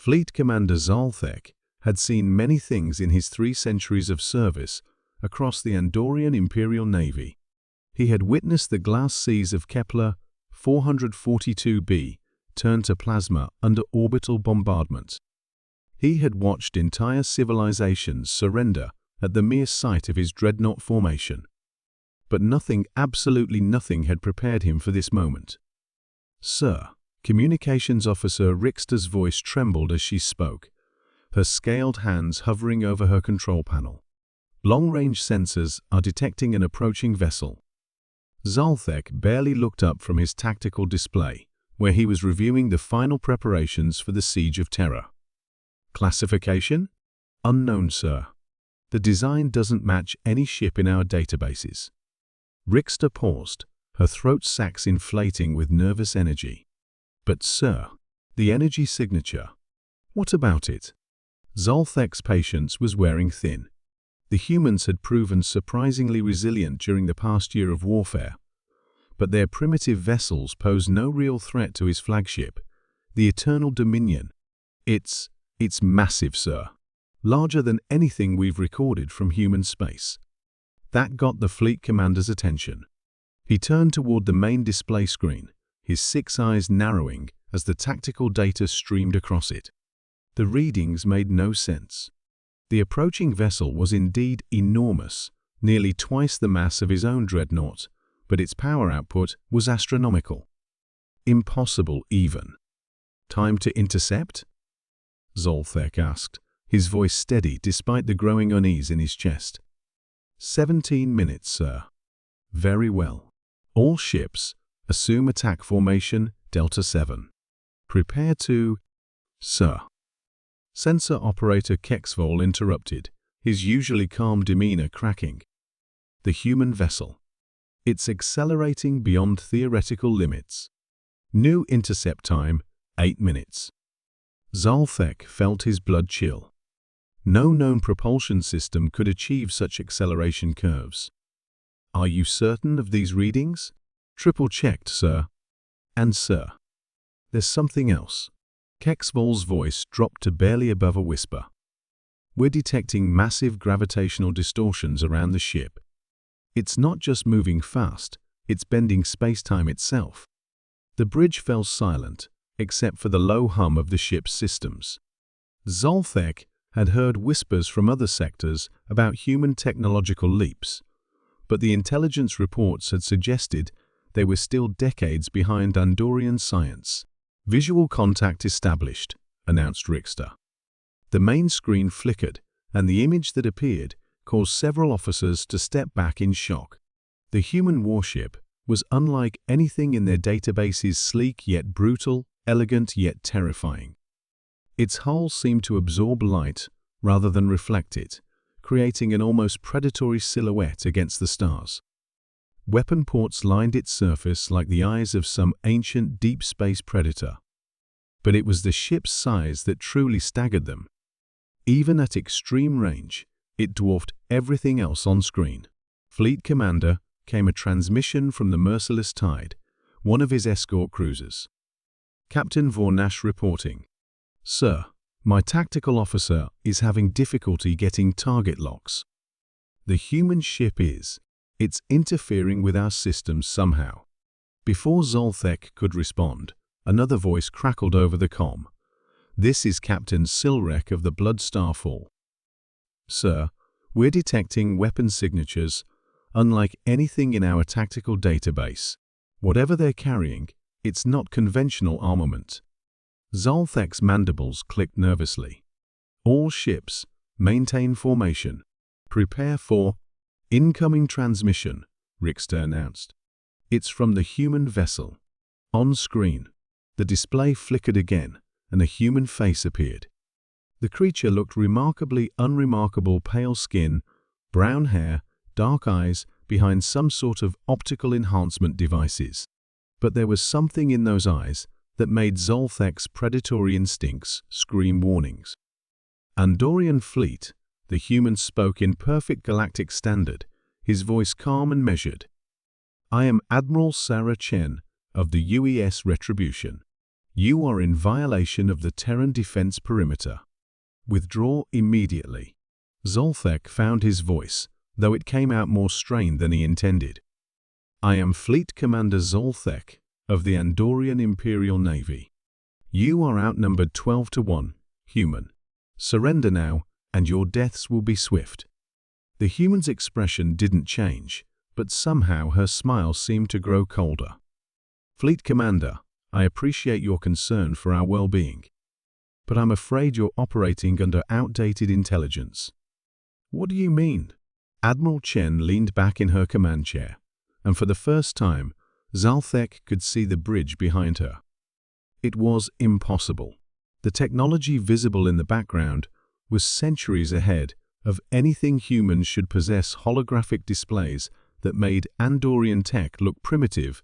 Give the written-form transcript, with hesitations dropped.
Fleet Commander Zalthek had seen many things in his 3 centuries of service across the Andorian Imperial Navy. He had witnessed the glass seas of Kepler 442b turn to plasma under orbital bombardment. He had watched entire civilizations surrender at the mere sight of his dreadnought formation. But nothing, absolutely nothing, had prepared him for this moment. "Sir," Communications Officer Rixter's voice trembled as she spoke, her scaled hands hovering over her control panel. "Long-range sensors are detecting an approaching vessel." Zalthek barely looked up from his tactical display, where he was reviewing the final preparations for the Siege of Terra. "Classification? Unknown, sir. The design doesn't match any ship in our databases." Rixter paused, her throat sacs inflating with nervous energy. "But sir, the energy signature. What about it?" Zalthek's patience was wearing thin. The humans had proven surprisingly resilient during the past year of warfare, but their primitive vessels posed no real threat to his flagship, the Eternal Dominion. It's massive, sir. Larger than anything we've recorded from human space." That got the fleet commander's attention. He turned toward the main display screen, his 6 eyes narrowing as the tactical data streamed across it. The readings made no sense. The approaching vessel was indeed enormous, nearly twice the mass of his own dreadnought, but its power output was astronomical. Impossible even. "Time to intercept?" Zalthek asked, his voice steady despite the growing unease in his chest. 17 minutes, sir." "Very well. All ships, assume attack formation Delta 7. Prepare to—" "Sir." Sensor operator Kexvol interrupted, his usually calm demeanor cracking. "The human vessel. It's accelerating beyond theoretical limits. New intercept time, 8 minutes. Zalthek felt his blood chill. No known propulsion system could achieve such acceleration curves. "Are you certain of these readings?" "Triple-checked, sir." "And sir, there's something else." Kexvol's voice dropped to barely above a whisper. "We're detecting massive gravitational distortions around the ship. It's not just moving fast, it's bending space-time itself." The bridge fell silent, except for the low hum of the ship's systems. Zalthek had heard whispers from other sectors about human technological leaps, but the intelligence reports had suggested they were still decades behind Andorian science. "Visual contact established," announced Rixter. The main screen flickered, and the image that appeared caused several officers to step back in shock. The human warship was unlike anything in their databases, sleek yet brutal, elegant yet terrifying. Its hull seemed to absorb light rather than reflect it, creating an almost predatory silhouette against the stars. Weapon ports lined its surface like the eyes of some ancient deep space predator. But it was the ship's size that truly staggered them. Even at extreme range, it dwarfed everything else on screen. "Fleet Commander," came a transmission from the Merciless Tide, one of his escort cruisers. "Captain Vornash reporting. Sir, my tactical officer is having difficulty getting target locks. The human ship it's interfering with our systems somehow." Before Zalthek could respond, another voice crackled over the comm. "This is Captain Silrek of the Blood Starfall. Sir, we're detecting weapon signatures unlike anything in our tactical database. Whatever they're carrying, it's not conventional armament." Zalthek's mandibles clicked nervously. "All ships, maintain formation. Prepare for—" "Incoming transmission," Rixter announced. "It's from the human vessel." On screen, the display flickered again, and a human face appeared. The creature looked remarkably unremarkable: pale skin, brown hair, dark eyes behind some sort of optical enhancement devices. But there was something in those eyes that made Zalthek's predatory instincts scream warnings. "Andorian fleet," the human spoke in perfect galactic standard, his voice calm and measured. "I am Admiral Sarah Chen of the UES Retribution. You are in violation of the Terran defense perimeter. Withdraw immediately. Zolthek found his voice, though it came out more strained than he intended. I am Fleet Commander Zolthek of the Andorian Imperial Navy. You are outnumbered 12-1, human. Surrender now, and your deaths will be swift. The human's expression didn't change, but somehow her smile seemed to grow colder. Fleet Commander, I appreciate your concern for our well-being, but I'm afraid you're operating under outdated intelligence. What do you mean? Admiral Chen leaned back in her command chair, and for the first time, Zolthek could see the bridge behind her. It was impossible. The technology visible in the background was centuries ahead of anything humans should possess. Holographic displays that made Andorian tech look primitive